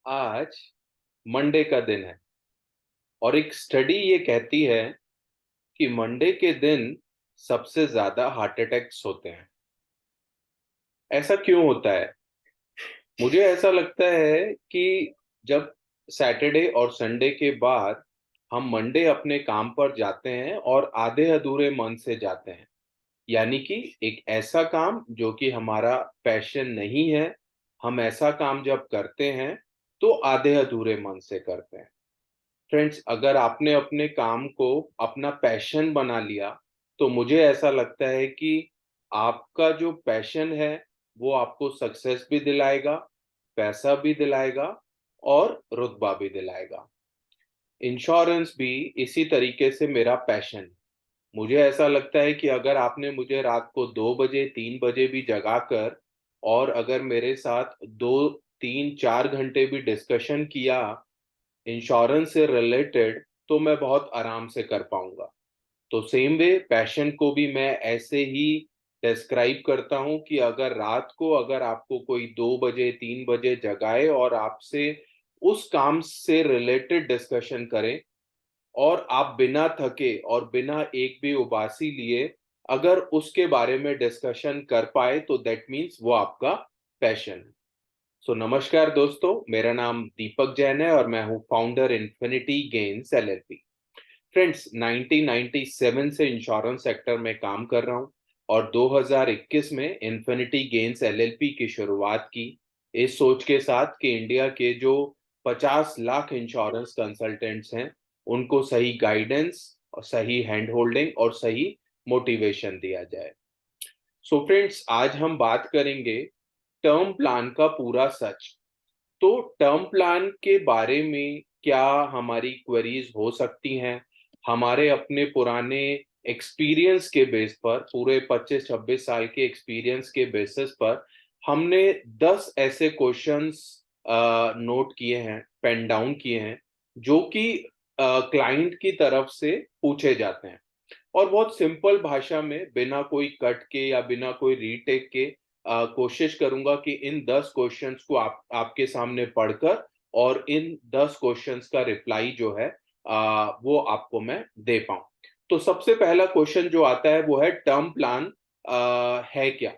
आज मंडे का दिन है और एक स्टडी ये कहती है कि मंडे के दिन सबसे ज्यादा हार्ट अटैक्स होते हैं। ऐसा क्यों होता है? मुझे ऐसा लगता है कि जब सैटरडे और संडे के बाद हम मंडे अपने काम पर जाते हैं और आधे अधूरे मन से जाते हैं, यानी कि एक ऐसा काम जो कि हमारा पैशन नहीं है, हम ऐसा काम जब करते हैं तो आधे अधूरे मन से करते हैं। फ्रेंड्स, अगर आपने अपने काम को अपना पैशन बना लिया तो मुझे ऐसा लगता है कि आपका जो पैशन है वो आपको सक्सेस भी दिलाएगा, पैसा भी दिलाएगा और रुतबा भी दिलाएगा। इंश्योरेंस भी इसी तरीके से मेरा पैशन है। मुझे ऐसा लगता है कि अगर आपने मुझे रात को 2 बजे 3 बजे भी जगाकर और अगर मेरे साथ 2 3 4 घंटे भी डिस्कशन किया इंश्योरेंस से रिलेटेड, तो मैं बहुत आराम से कर पाऊंगा। तो सेम वे पैशन को भी मैं ऐसे ही डिस्क्राइब करता हूं कि अगर रात को अगर आपको कोई 2 बजे 3 बजे जगाए और आपसे उस काम से रिलेटेड डिस्कशन करें और आप बिना थके और बिना एक भी उबासी लिए अगर उसके बारे में डिस्कशन कर पाए तो दैट मीन्स वो आपका पैशन है। नमस्कार दोस्तों, मेरा नाम दीपक जैन है और मैं हूं founder infinity gains LLP. Friends, 1997 से इंश्योरेंस सेक्टर में काम कर रहा हूं और 2021 में इन्फिनिटी गेन्स एलएलपी की शुरुआत की, इस सोच के साथ कि इंडिया के जो 50 लाख इंश्योरेंस कंसल्टेंट्स हैं उनको सही गाइडेंस और सही हैंड होल्डिंग और सही मोटिवेशन दिया जाए। फ्रेंड्स, आज हम बात करेंगे टर्म प्लान का पूरा सच। तो टर्म प्लान के बारे में क्या हमारी क्वेरीज हो सकती हैं? हमारे अपने पुराने एक्सपीरियंस के बेस पर, पूरे 25-26 साल के एक्सपीरियंस के बेसिस पर हमने 10 ऐसे क्वेश्चंस नोट किए हैं, पेन डाउन किए हैं, जो कि क्लाइंट की तरफ से पूछे जाते हैं और बहुत सिंपल भाषा में बिना कोई कट के या बिना कोई रीटेक के कोशिश करूंगा कि इन 10 क्वेश्चंस को आपके सामने पढ़कर और इन 10 क्वेश्चंस का रिप्लाई जो है वो आपको मैं दे पाऊं। तो सबसे पहला क्वेश्चन जो आता है वो है टर्म प्लान है क्या?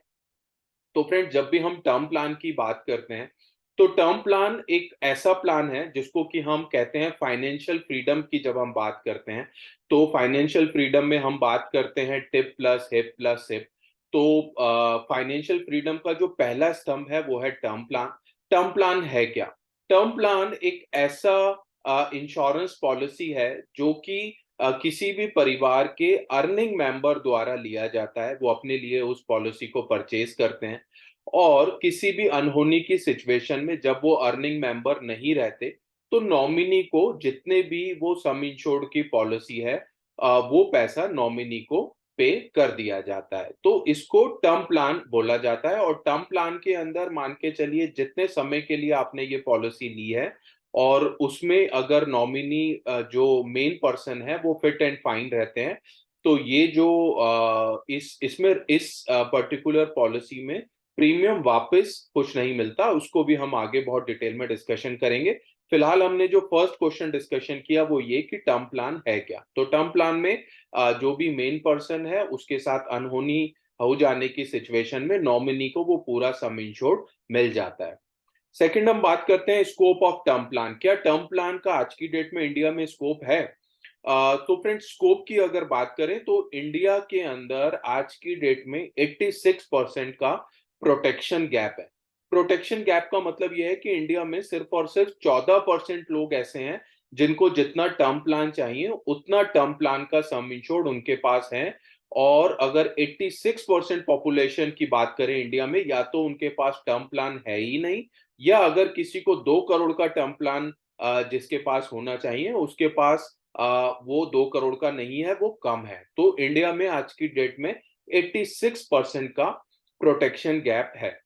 तो फ्रेंड, जब भी हम टर्म प्लान की बात करते हैं तो टर्म प्लान एक ऐसा प्लान है जिसको कि हम कहते हैं फाइनेंशियल फ्रीडम की। जब हम बात करते हैं तो फाइनेंशियल फ्रीडम में हम बात करते हैं tip plus hip plus hip. तो फाइनेंशियल फ्रीडम का जो पहला स्तंभ है वो है टर्म प्लान। टर्म प्लान है क्या? टर्म प्लान एक ऐसा इंश्योरेंस पॉलिसी है जो कि किसी भी परिवार के अर्निंग मेंबर द्वारा लिया जाता है। वो अपने लिए उस पॉलिसी को परचेज करते हैं और किसी भी अनहोनी की सिचुएशन में जब वो अर्निंग मेंबर नहीं रहते तो नॉमिनी को जितने भी वो सम इंश्योर्ड की पॉलिसी है वो पैसा नॉमिनी को पे कर दिया जाता है। तो इसको टर्म प्लान बोला जाता है और टर्म प्लान के अंदर मान के चलिए जितने समय के लिए आपने ये पॉलिसी ली है और उसमें अगर नॉमिनी जो मेन पर्सन है वो फिट एंड फाइन रहते हैं तो ये जो इस पर्टिकुलर पॉलिसी में प्रीमियम वापस कुछ नहीं मिलता। उसको भी हम आगे बहुत डिटेल में डिस्कशन करेंगे। फिलहाल हमने जो फर्स्ट क्वेश्चन डिस्कशन किया वो ये कि टर्म प्लान है क्या। तो टर्म प्लान में जो भी मेन पर्सन है उसके साथ अनहोनी हो जाने की सिचुएशन में नॉमिनी को वो पूरा सम इंश्योर्ड मिल जाता है। सेकंड, हम बात करते हैं स्कोप ऑफ टर्म प्लान। क्या टर्म प्लान का आज की डेट में इंडिया में स्कोप है? तो फ्रेंड्स, स्कोप की अगर बात करें तो इंडिया के अंदर आज की डेट में 86% का प्रोटेक्शन गैप है। प्रोटेक्शन गैप का मतलब यह है कि इंडिया में सिर्फ और सिर्फ 14% लोग ऐसे हैं जिनको जितना टर्म प्लान चाहिए उतना टर्म प्लान का सम इंश्योर्ड उनके पास है। और अगर 86% पॉपुलेशन की बात करें इंडिया में, या तो उनके पास टर्म प्लान है ही नहीं, या अगर किसी को 2 करोड़ का टर्म प्लान जिसके पास होना चाहिए उसके पास वो 2 करोड़ का नहीं है, वो कम है। तो इंडिया में आज की डेट में 86% का प्रोटेक्शन गैप है।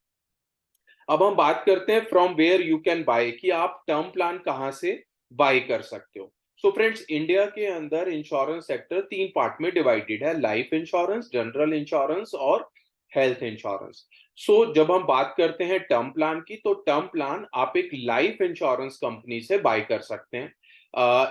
अब हम बात करते हैं from where you can buy, कि आप टर्म प्लान कहां से बाय कर सकते हो। फ्रेंड्स, इंडिया के अंदर इंश्योरेंस सेक्टर 3 पार्ट में डिवाइडेड है: लाइफ इंश्योरेंस, जनरल इंश्योरेंस और हेल्थ इंश्योरेंस। जब हम बात करते हैं टर्म प्लान की, तो टर्म प्लान आप एक लाइफ इंश्योरेंस कंपनी से बाय कर सकते हैं।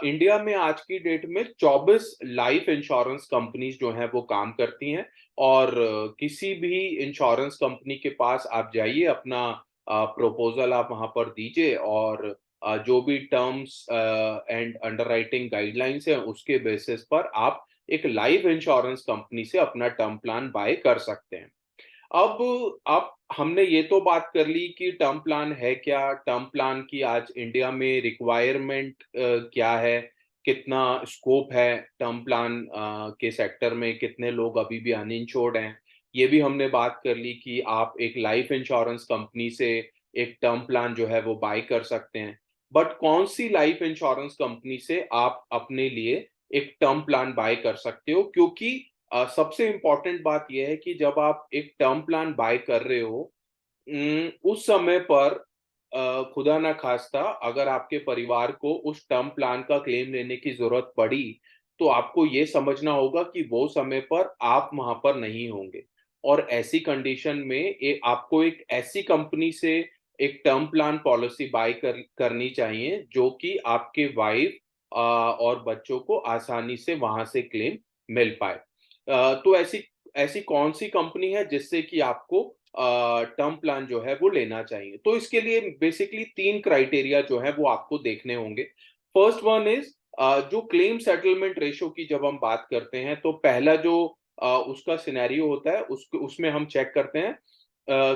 इंडिया में आज की डेट में 24 लाइफ इंश्योरेंस कंपनीज जो हैं वो काम करती हैं, और किसी भी इंश्योरेंस कंपनी के पास आप जाइए, अपना प्रपोजल आप वहां पर दीजिए, और जो भी टर्म्स एंड अंडरराइटिंग गाइडलाइंस हैं उसके बेसिस पर आप एक लाइफ इंश्योरेंस कंपनी से अपना टर्म प्लान बाय कर सकते हैं। अब हमने ये तो बात कर ली कि टर्म प्लान है क्या, टर्म प्लान की आज इंडिया में रिक्वायरमेंट क्या है, कितना स्कोप है टर्म प्लान के सेक्टर में, कितने लोग अभी भी अनइंश्योर्ड हैं। ये भी हमने बात कर ली कि आप एक लाइफ इंश्योरेंस कंपनी से एक टर्म प्लान जो है वो बाय कर सकते हैं। बट कौन सी लाइफ इंश्योरेंस कंपनी से आप अपने लिए एक टर्म प्लान बाय कर सकते हो, क्योंकि सबसे इम्पोर्टेंट बात यह है कि जब आप एक टर्म प्लान बाय कर रहे हो, उस समय पर खुदा ना खास्ता अगर आपके परिवार को उस टर्म प्लान का क्लेम लेने की जरूरत पड़ी, तो आपको ये समझना होगा कि वो समय पर आप वहां पर नहीं होंगे। और ऐसी कंडीशन में आपको एक ऐसी कंपनी से एक टर्म प्लान पॉलिसी बाय करनी चाहिए जो कि आपके वाइफ और बच्चों को आसानी से वहां से क्लेम मिल पाए। तो ऐसी ऐसी कौन सी कंपनी है जिससे कि आपको टर्म प्लान जो है वो लेना चाहिए? तो इसके लिए बेसिकली 3 क्राइटेरिया जो है वो आपको देखने होंगे। फर्स्ट वन इज जो क्लेम सेटलमेंट रेशियो की जब हम बात करते हैं, तो पहला जो उसका सिनेरियो होता है उसमें हम चेक करते हैं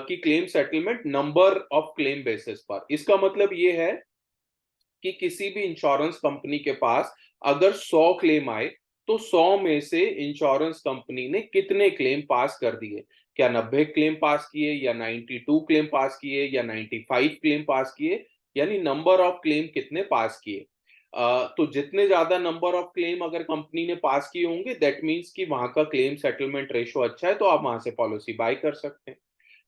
कि claim settlement number of claim basis पर। इसका मतलब ये है कि किसी भी इंश्योरेंस कंपनी के पास अगर 100 क्लेम आए, तो 100 में से इंश्योरेंस कंपनी ने कितने क्लेम पास कर दिए। क्या 90 क्लेम पास किए, या 92 क्लेम पास किए, या 95 क्लेम पास किए, यानी नंबर ऑफ क्लेम कितने पास किए। तो जितने ज्यादा नंबर ऑफ क्लेम अगर कंपनी ने पास किए होंगे, दैट मीन्स कि वहां का क्लेम सेटलमेंट रेशियो अच्छा है, तो आप वहां से पॉलिसी बाय कर सकते हैं।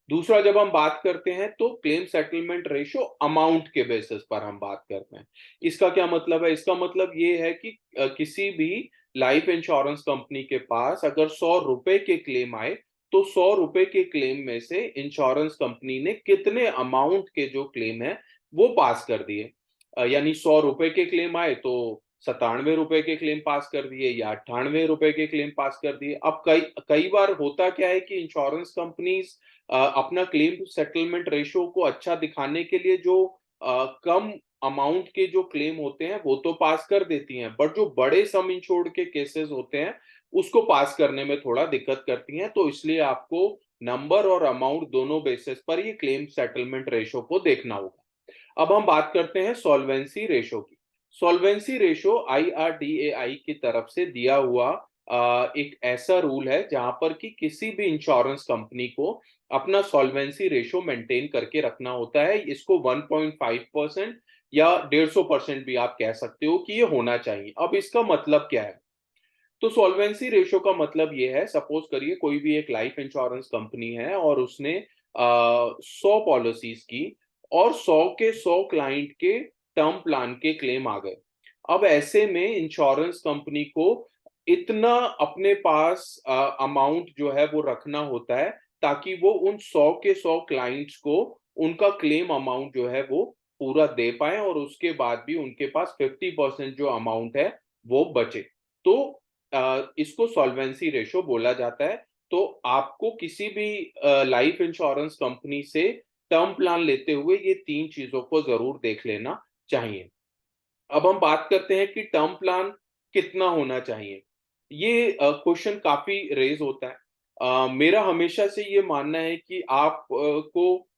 दूसरा, जब हम बात करते हैं तो क्लेम सेटलमेंट रेशियो अमाउंट के बेसिस पर हम बात करते हैं। इसका क्या मतलब है? इसका मतलब ये है कि किसी भी लाइफ इंश्योरेंस कंपनी के पास अगर 100 रुपए के क्लेम आए, तो 100 रुपए के क्लेम में से इंश्योरेंस कंपनी ने कितने अमाउंट के जो क्लेम है वो पास कर दिए। यानी 100 रुपए के क्लेम आए तो 97 रुपए के क्लेम पास कर दिए, या 98 रुपए के क्लेम पास कर दिए। अब कई कई बार होता क्या है कि इंश्योरेंस कंपनीज अपना क्लेम सेटलमेंट रेशियो को अच्छा दिखाने के लिए जो कम अमाउंट के जो क्लेम होते हैं वो तो पास कर देती हैं, बट जो बड़े सम इंश्योर्ड के केसेस होते हैं उसको पास करने में थोड़ा दिक्कत करती हैं। तो इसलिए आपको नंबर और अमाउंट दोनों बेसिस पर ये क्लेम सेटलमेंट रेशियो को देखना होगा। अब हम बात करते हैं सॉल्वेंसी रेशो की। सॉल्वेंसी रेशो आईआरडीएआई की तरफ से दिया हुआ एक ऐसा रूल है जहां पर कि किसी भी इंश्योरेंस कंपनी को अपना सॉल्वेंसी रेशो मेंटेन करके रखना होता है। इसको 1.5% या 150% भी आप कह सकते हो कि ये होना चाहिए। अब इसका मतलब क्या है? तो सॉल्वेंसी रेशो का मतलब ये है, सपोज करिए कोई भी एक लाइफ इंश्योरेंस कंपनी है और उसने 100 पॉलिसीज की, और 100 के 100 क्लाइंट के टर्म प्लान के क्लेम आ गए। अब ऐसे में इंश्योरेंस कंपनी को इतना अपने पास अमाउंट जो है वो रखना होता है, ताकि वो उन 100 के 100 क्लाइंट्स को उनका क्लेम अमाउंट जो है वो पूरा दे पाए, और उसके बाद भी उनके पास 50% जो अमाउंट है वो बचे। तो इसको सॉल्वेंसी रेशो बोला जाता है। तो आपको किसी भी लाइफ इंश्योरेंस कंपनी से टर्म प्लान लेते हुए ये 3 चीजों को जरूर देख लेना चाहिए। अब हम बात करते हैं कि टर्म प्लान कितना होना चाहिए। ये क्वेश्चन काफी रेज होता है। मेरा हमेशा से ये मानना है कि आप को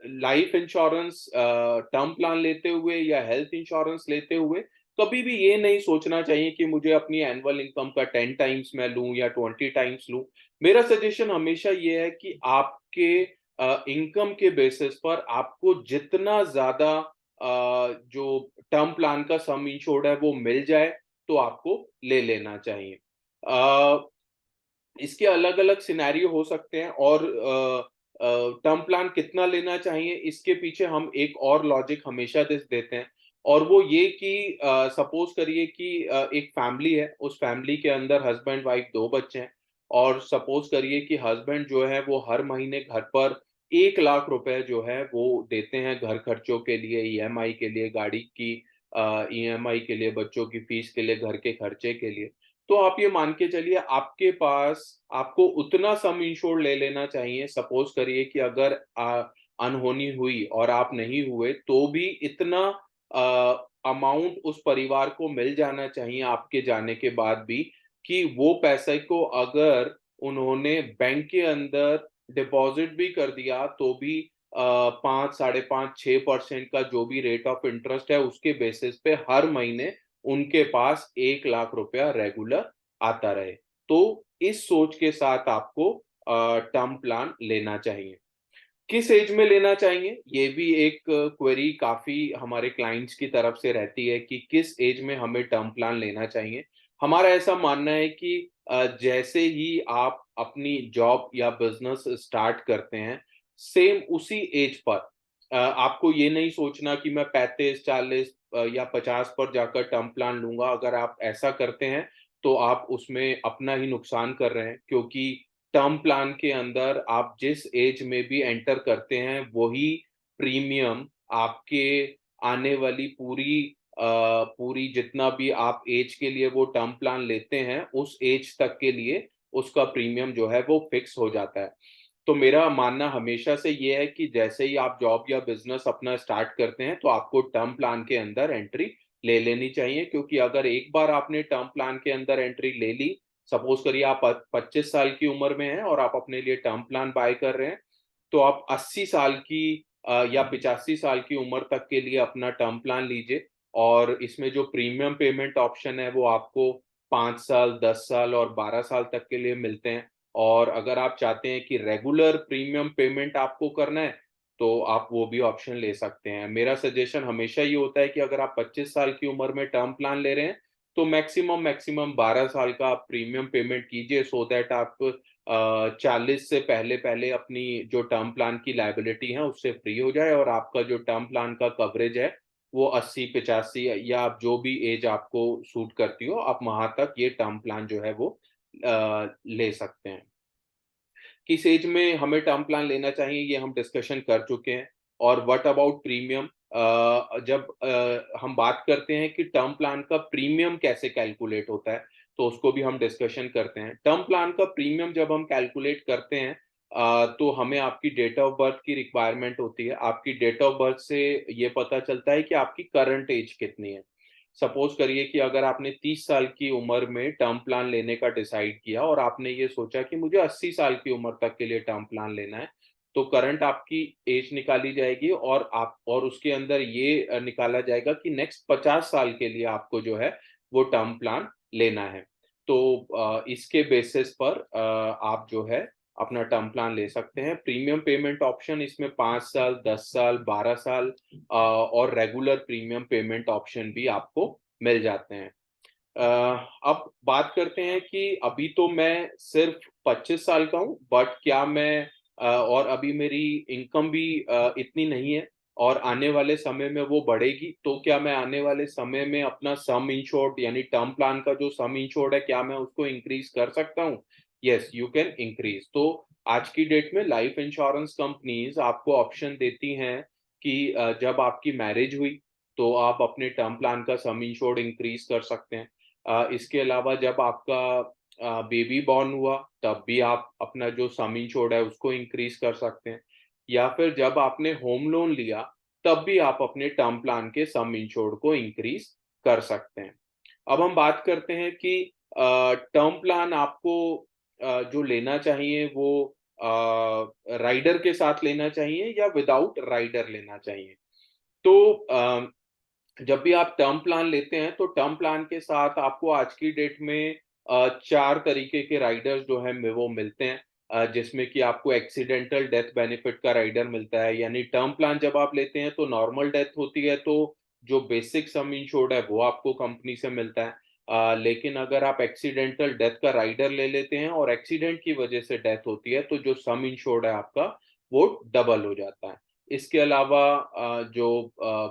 लाइफ इंश्योरेंस टर्म प्लान लेते हुए या हेल्थ इंश्योरेंस लेते हुए कभी भी ये नहीं सोचना चाहिए कि मुझे अपनी एनुअल इनकम का 10 टाइम्स मैं लूं या 20 टाइम्स लूं। मेरा सजेशन हमेशा ये है कि आपके इनकम के बेसिस पर आपको जितना ज्यादा जो टर्म प्लान का सम इंश्योर्ड है वो मिल जाए, तो आपको ले लेना चाहिए। इसके अलग-अलग सिनेरियो हो सकते हैं, और टर्म प्लान कितना लेना चाहिए इसके पीछे हम एक और लॉजिक हमेशा देते हैं, और वो ये कि सपोज करिए कि एक फैमिली है, उस फैमिली के अंदर हस्बैंड वाइफ 2 बच्चे हैं। और सपोज करिए कि हस्बैंड जो है वो हर महीने घर पर 1 लाख रुपए जो है वो देते हैं घर खर्चों के लिए, ईएमआई के लिए, गाड़ी की ईएमआई के लिए, बच्चों की फीस के लिए, घर के खर्चे के लिए। तो आप ये मान के चलिए आपके पास आपको उतना सम इंश्योर्ड ले लेना चाहिए। सपोज करिए कि अगर अनहोनी हुई और आप नहीं हुए तो भी इतना अमाउंट उस परिवार को मिल जाना चाहिए आपके जाने के बाद भी, कि वो पैसे को अगर उन्होंने बैंक के अंदर डिपॉजिट भी कर दिया तो भी 5, साढ़े 5, 6% का जो भी रेट ऑफ इंटरेस्ट है उसके बेसिस पे हर महीने उनके पास 1 लाख रुपया रेगुलर आता रहे। तो इस सोच के साथ आपको टर्म प्लान लेना चाहिए। किस एज में लेना चाहिए? ये भी एक क्वेरी काफ़ी हमारे क्लाइंट्स की तरफ से रहती है कि किस एज में हमें टर्म प्लान लेना चाहिए। हमारा ऐसा मानना है कि जैसे ही आप अपनी जॉब या बिज़नेस स्टार्ट करते हैं, सेम उसी एज पर आपको ये नहीं सोचना कि मैं 35, 40 या 50 पर जाकर टर्म प्लान लूँगा। अगर आप ऐसा करते हैं, तो आप उसमें अपना ही नुकसान कर रहे हैं, क्योंकि टर्म प्लान के अंदर आप जिस एज में भी एंटर करते हैं, वही प्रीमियम आपके आने वाली पूरी जितना भी आप एज के लिए वो टर्म प्लान लेते हैं, उस एज तक के लिए उसका प्रीमियम जो है वो फिक्स हो जाता है। तो मेरा मानना हमेशा से ये है कि जैसे ही आप जॉब या बिज़नेस अपना स्टार्ट करते हैं, तो आपको टर्म प्लान के अंदर एंट्री ले लेनी चाहिए, क्योंकि अगर एक बार आपने टर्म प्लान के अंदर एंट्री ले ली, सपोज़ करिए आप 25 साल की उम्र में हैं और आप अपने लिए टर्म प्लान बाय कर रहे हैं, तो आप 80 साल की या 85 साल की उम्र तक के लिए अपना टर्म प्लान लीजिए, और इसमें जो प्रीमियम पेमेंट ऑप्शन है, वो आपको 5 साल, 10 साल और 12 साल तक के लिए मिलते हैं। और अगर आप चाहते हैं कि रेगुलर प्रीमियम पेमेंट आपको करना है, तो आप वो भी ऑप्शन ले सकते हैं। मेरा सजेशन हमेशा ये होता है कि अगर आप 25 साल की उम्र में टर्म प्लान ले रहे हैं, तो मैक्सिमम 12 साल का आप प्रीमियम पेमेंट कीजिए, सो दैट आप 40 से पहले-पहले अपनी जो टर्म प्लान की लायबिलिटी है उससे फ्री हो जाए, और आपका जो टर्म प्लान का कवरेज है, वो 80, 85 या आप जो भी एज आपको सूट करती हो, आप वहाँ तक ये टर्म प्लान जो है वो ले सकते हैं। किस एज में हमें टर्म प्लान लेना चाहिए, ये हम डिस्कशन कर चुके हैं। और व्हाट अबाउट प्रीमियम? जब हम बात करते हैं कि टर्म प्लान का प्रीमियम कैसे कैलकुलेट होता है, तो उसको भी हम डिस्कशन करते हैं। टर्म प्लान का प्रीमियम जब हम कैलकुलेट करते हैं, तो हमें आपकी डेट ऑफ बर्थ की रिक्वायरमेंट होती है। आपकी डेट ऑफ बर्थ से ये पता चलता है कि आपकी करंट एज कितनी है। सपोज करिए कि अगर आपने 30 साल की उम्र में टर्म प्लान लेने का डिसाइड किया और आपने ये सोचा कि मुझे 80 साल की उम्र तक के लिए टर्म प्लान लेना है, तो करंट आपकी एज निकाली जाएगी और उसके अंदर ये निकाला जाएगा कि नेक्स्ट 50 साल के लिए आपको जो है वो टर्म प्लान लेना है। तो इसके बेसिस पर आप जो है अपना टर्म प्लान ले सकते हैं। प्रीमियम पेमेंट ऑप्शन इसमें 5 साल, 10 साल, 12 साल और रेगुलर प्रीमियम पेमेंट ऑप्शन भी आपको मिल जाते हैं। अब बात करते हैं कि अभी तो मैं सिर्फ 25 साल का हूँ, बट क्या मैं और अभी मेरी इनकम भी इतनी नहीं है और आने वाले समय में वो बढ़ेगी, तो क्या मैं आने वाले समय में अपना सम इंश्योर्ड यानी टर्म प्लान का जो सम इंश्योर्ड है, क्या मैं उसको इंक्रीज कर सकता हूँ? Yes, you can increase. तो आज की डेट में लाइफ इंश्योरेंस कंपनीज आपको ऑप्शन देती हैं कि जब आपकी मैरिज हुई, तो आप अपने टर्म प्लान का सम इंश्योर्ड इंक्रीज कर सकते हैं। इसके अलावा जब आपका बेबी बॉर्न हुआ, तब भी आप अपना जो सम इंश्योर्ड है उसको इंक्रीज कर सकते हैं, या फिर जब आपने होम लोन लिया, तब भी आप अपने टर्म प्लान के सम इंश्योर्ड को इंक्रीज कर सकते हैं। अब हम बात करते हैं कि टर्म प्लान आपको जो लेना चाहिए वो राइडर के साथ लेना चाहिए या विदाउट राइडर लेना चाहिए। तो जब भी आप टर्म प्लान लेते हैं, तो टर्म प्लान के साथ आपको आज की डेट में 4 तरीके के राइडर्स जो हैं में वो मिलते हैं, जिसमें कि आपको एक्सीडेंटल डेथ बेनिफिट का राइडर मिलता है। यानी टर्म प्लान जब आप लेते हैं तो नॉर्मल डेथ होती है, तो जो बेसिक सम इंश्योर्ड है वो आपको कंपनी से मिलता है। लेकिन अगर आप एक्सीडेंटल डेथ का राइडर ले लेते हैं और एक्सीडेंट की वजह से डेथ होती है, तो जो सम इंश्योर्ड है आपका वो डबल हो जाता है। इसके अलावा जो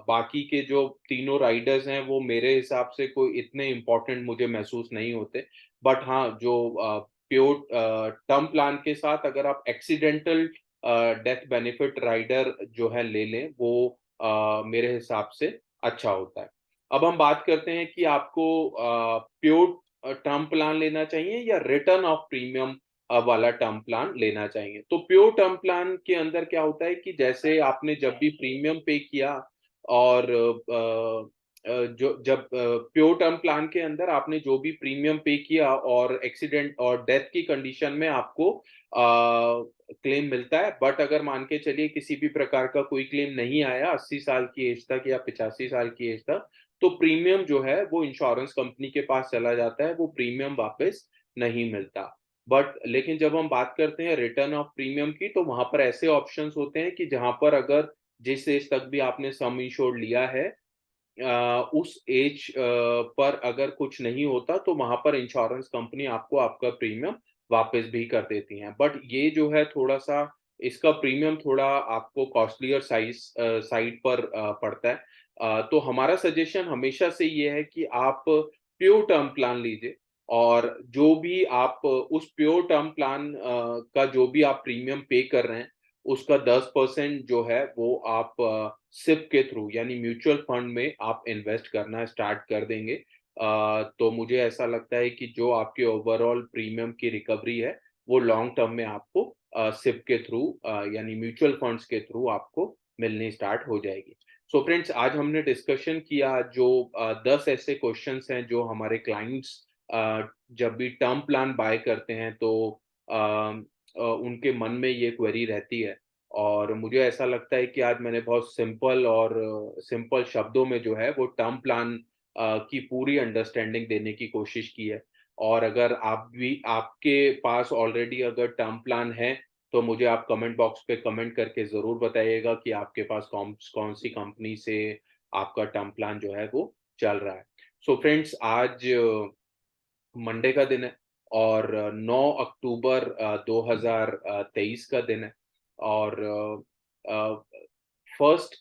बाकी के जो तीनों राइडर्स हैं, वो मेरे हिसाब से कोई इतने इम्पोर्टेंट मुझे महसूस नहीं होते। बट हाँ, जो प्योर टर्म प्लान के साथ अगर आप एक्सीडेंटल डेथ बेनिफिट राइडर जो है ले लें, वो मेरे हिसाब से अच्छा होता है। अब हम बात करते हैं कि आपको प्योर टर्म प्लान लेना चाहिए या रिटर्न ऑफ प्रीमियम वाला टर्म प्लान लेना चाहिए। तो प्योर टर्म प्लान के अंदर क्या होता है कि जैसे आपने जब भी प्रीमियम पे किया और जो जब प्योर टर्म प्लान के अंदर आपने जो भी प्रीमियम पे किया और एक्सीडेंट और डेथ की कंडीशन में आपको क्लेम मिलता है। बट अगर मान के चलिए किसी भी प्रकार का कोई क्लेम नहीं आया 80 साल की एज तक या 85 साल की एज तक, तो प्रीमियम जो है वो इंश्योरेंस कंपनी के पास चला जाता है, वो प्रीमियम वापस नहीं मिलता। बट लेकिन जब हम बात करते हैं रिटर्न ऑफ प्रीमियम की, तो वहां पर ऐसे ऑप्शंस होते हैं कि जहां पर अगर जिस एज तक भी आपने सम इंश्योर्ड लिया है उस एज पर अगर कुछ नहीं होता तो वहां पर इंश्योरेंस कंपनी आपको आपका प्रीमियम वापस भी कर देती हैं। बट ये जो है थोड़ा सा इसका प्रीमियम थोड़ा आपको कॉस्टलियर साइड पर पड़ता है। तो हमारा सजेशन हमेशा से ये है कि आप प्योर टर्म प्लान लीजिए और जो भी आप उस प्योर टर्म प्लान का जो भी आप प्रीमियम पे कर रहे हैं उसका 10% जो है वो आप सिप के थ्रू यानी म्यूचुअल फंड में आप इन्वेस्ट करना स्टार्ट कर देंगे। तो मुझे ऐसा लगता है कि जो आपके ओवरऑल प्रीमियम की रिकवरी है वो लॉन्ग टर्म में आपको सिप के थ्रू यानी म्यूचुअल फंड्स के थ्रू आपको मिलनी स्टार्ट हो जाएगी। सो फ्रेंड्स, आज हमने डिस्कशन किया जो 10 ऐसे क्वेश्चंस हैं जो हमारे क्लाइंट्स जब भी टर्म प्लान बाय करते हैं तो उनके मन में ये क्वेरी रहती है। और मुझे ऐसा लगता है कि आज मैंने बहुत सिंपल और सिंपल शब्दों में जो है वो टर्म प्लान की पूरी अंडरस्टैंडिंग देने की कोशिश की है। और अगर आप भी आपके पास ऑलरेडी अगर टर्म प्लान है तो मुझे आप कमेंट बॉक्स पे कमेंट करके ज़रूर बताइएगा कि आपके पास कौन सी कंपनी से आपका टर्म प्लान जो है वो चल रहा है। सो फ्रेंड्स, आज मंडे का दिन है और 9 अक्टूबर 2023 का दिन है और फर्स्ट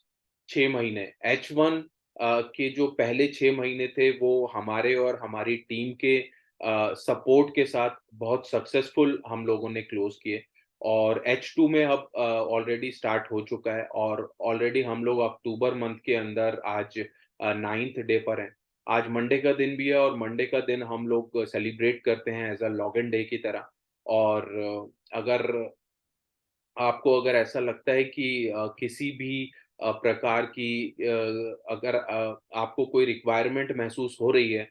6 महीने H1 के जो पहले 6 महीने थे वो हमारे और हमारी टीम के सपोर्ट के साथ बहुत सक्सेसफुल हम लोगों ने क्लोज किए और H2 में अब ऑलरेडी स्टार्ट हो चुका है और ऑलरेडी हम लोग अक्टूबर मंथ के अंदर आज 9th डे पर हैं। आज मंडे का दिन भी है और मंडे का दिन हम लोग सेलिब्रेट करते हैं एज़ अ लॉगिन डे की तरह। और अगर आपको अगर ऐसा लगता है कि किसी भी प्रकार की अगर आपको कोई रिक्वायरमेंट महसूस हो रही है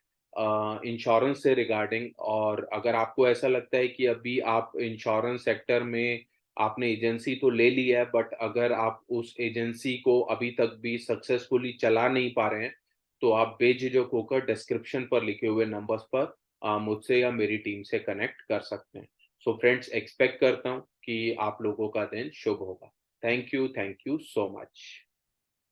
इंश्योरेंस से रिगार्डिंग और अगर आपको ऐसा लगता है कि अभी आप इंश्योरेंस सेक्टर में आपने एजेंसी तो ले ली है बट अगर आप उस एजेंसी को अभी तक भी सक्सेसफुली चला नहीं पा रहे हैं, तो आप बेझिझक होकर डिस्क्रिप्शन पर लिखे हुए नंबर्स पर मुझसे या मेरी टीम से कनेक्ट कर सकते हैं। सो फ्रेंड्स, एक्सपेक्ट करता हूँ कि आप लोगों का दिन शुभ होगा। Thank you so much.